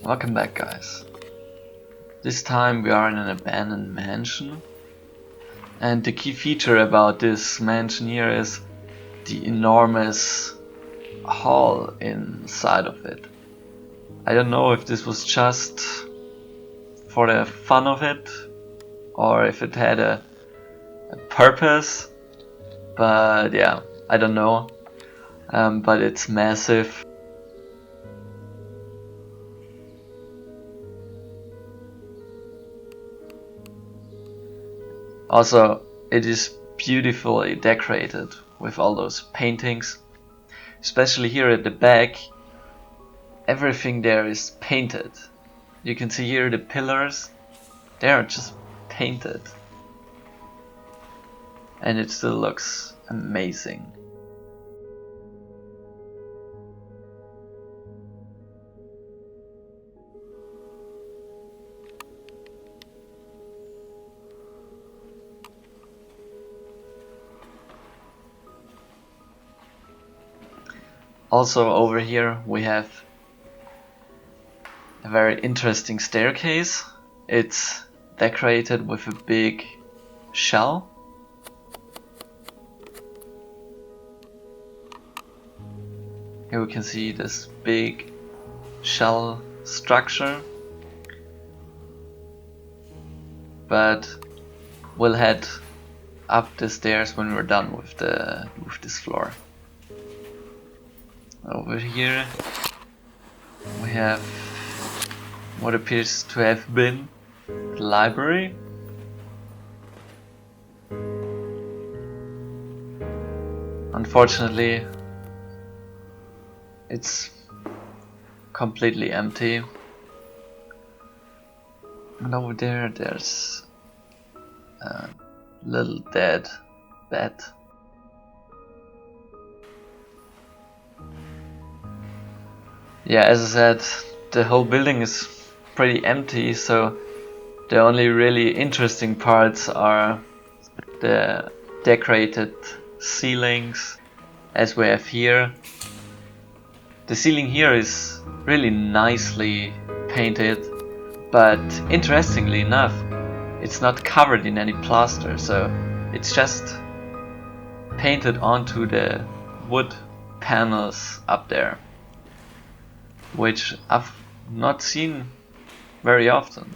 Welcome back, guys. This time we are in an abandoned mansion, and the key feature about this mansion here is the enormous hall inside of it. I don't know if this was just for the fun of it or if it had a purpose, but yeah, I don't know. But it's massive. Also, it is beautifully decorated with all those paintings. Especially here at the back, everything there is painted. You can see here the pillars, they are just painted. And it still looks amazing. Also over here we have a very interesting staircase. It's decorated with a big shell. Here we can see this big shell structure. But we'll head up the stairs when we're done with this floor. Over here we have what appears to have been the library. Unfortunately, it's completely empty. And over there, there's a little dead bed. Yeah, as I said, the whole building is pretty empty, so the only really interesting parts are the decorated ceilings, as we have here. The ceiling here is really nicely painted, but interestingly enough, it's not covered in any plaster, so it's just painted onto the wood panels up there, which I've not seen very often.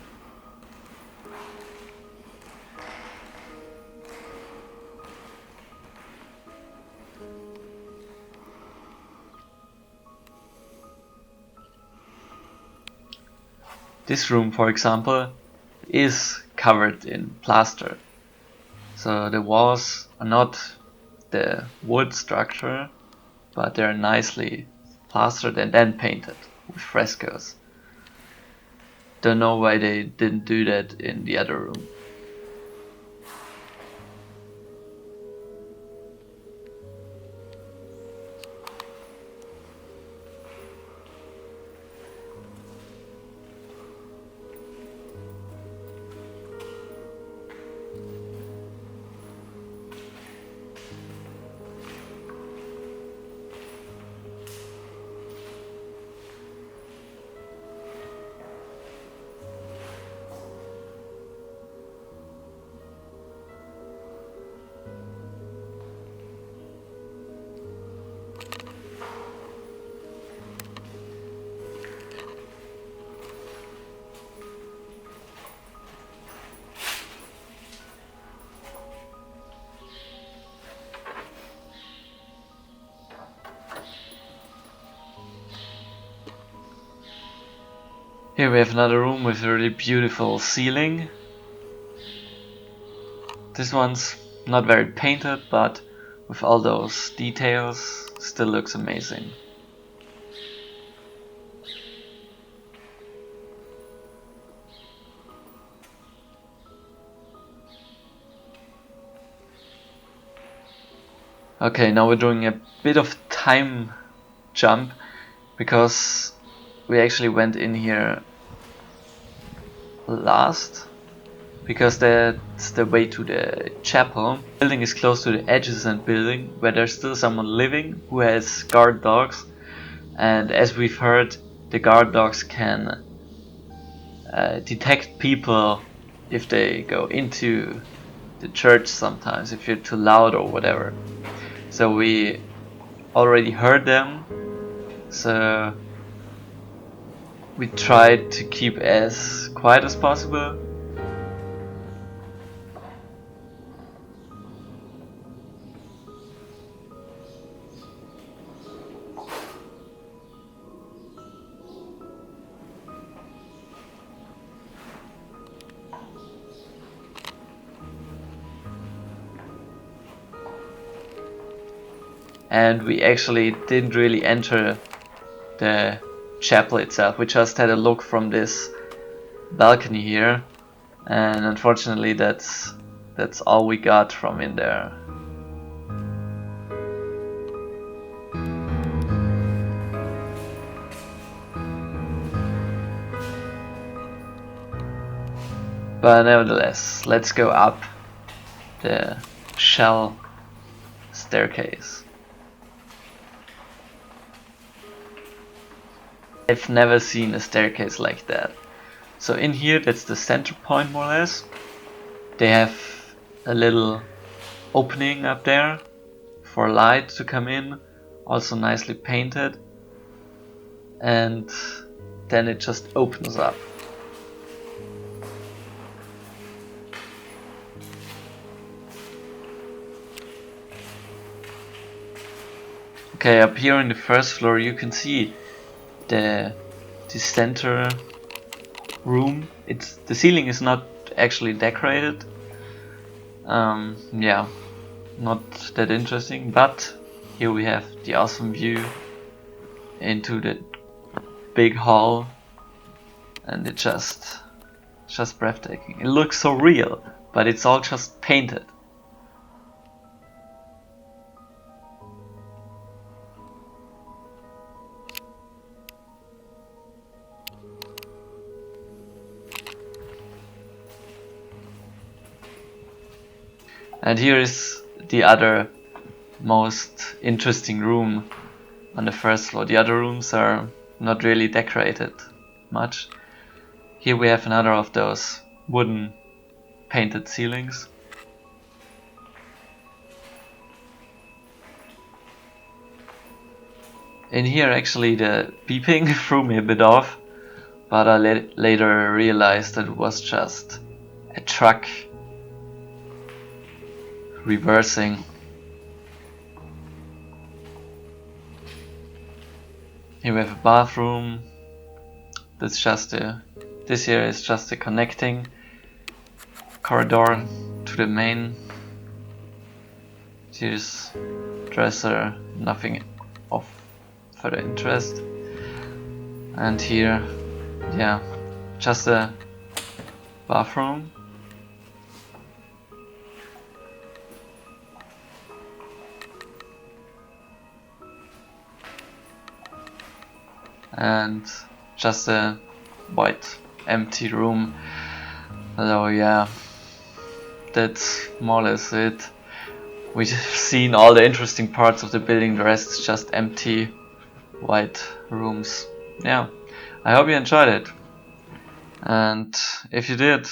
This room, for example, is covered in plaster. So the walls are not the wood structure, but they're nicely plastered and then painted with frescoes. Don't know why they didn't do that in the other room. Here we have another room with a really beautiful ceiling. This one's not very painted, but with all those details, still looks amazing. Okay, now we're doing a bit of time jump because we actually went in here last, because that's the way to the chapel. The building is close to the adjacent building where there's still someone living who has guard dogs, and as we've heard, the guard dogs can detect people if they go into the church sometimes, if you're too loud or whatever. So we already heard them, so we tried to keep as quiet as possible. And we actually didn't really enter the chapel itself. We just had a look from this balcony here, and unfortunately that's all we got from in there. But nevertheless, let's go up the shell staircase. I've never seen a staircase like that. So in here, that's the center point more or less. They have a little opening up there for light to come in, also nicely painted, and then it just opens up. Okay, up here in the first floor you can see the center room. The ceiling is not actually decorated. Yeah, not that interesting, but here we have the awesome view into the big hall, and it's just breathtaking. It looks so real, but it's all just painted. And here is the other most interesting room on the first floor. The other rooms are not really decorated much. Here we have another of those wooden painted ceilings. In here actually the beeping threw me a bit off, but I later realized that it was just a truck reversing. Here we have a bathroom. This here is just a connecting corridor to the main. Here's dresser, nothing of further interest. And here, yeah, just a bathroom. And just a white empty room. So yeah, that's more or less it. We've seen all the interesting parts of the building, the rest is just empty white rooms. Yeah, I hope you enjoyed it, and if you did,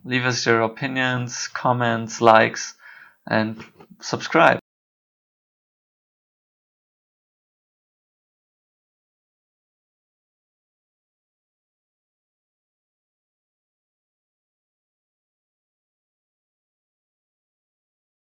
leave us your opinions, comments, likes, and subscribe.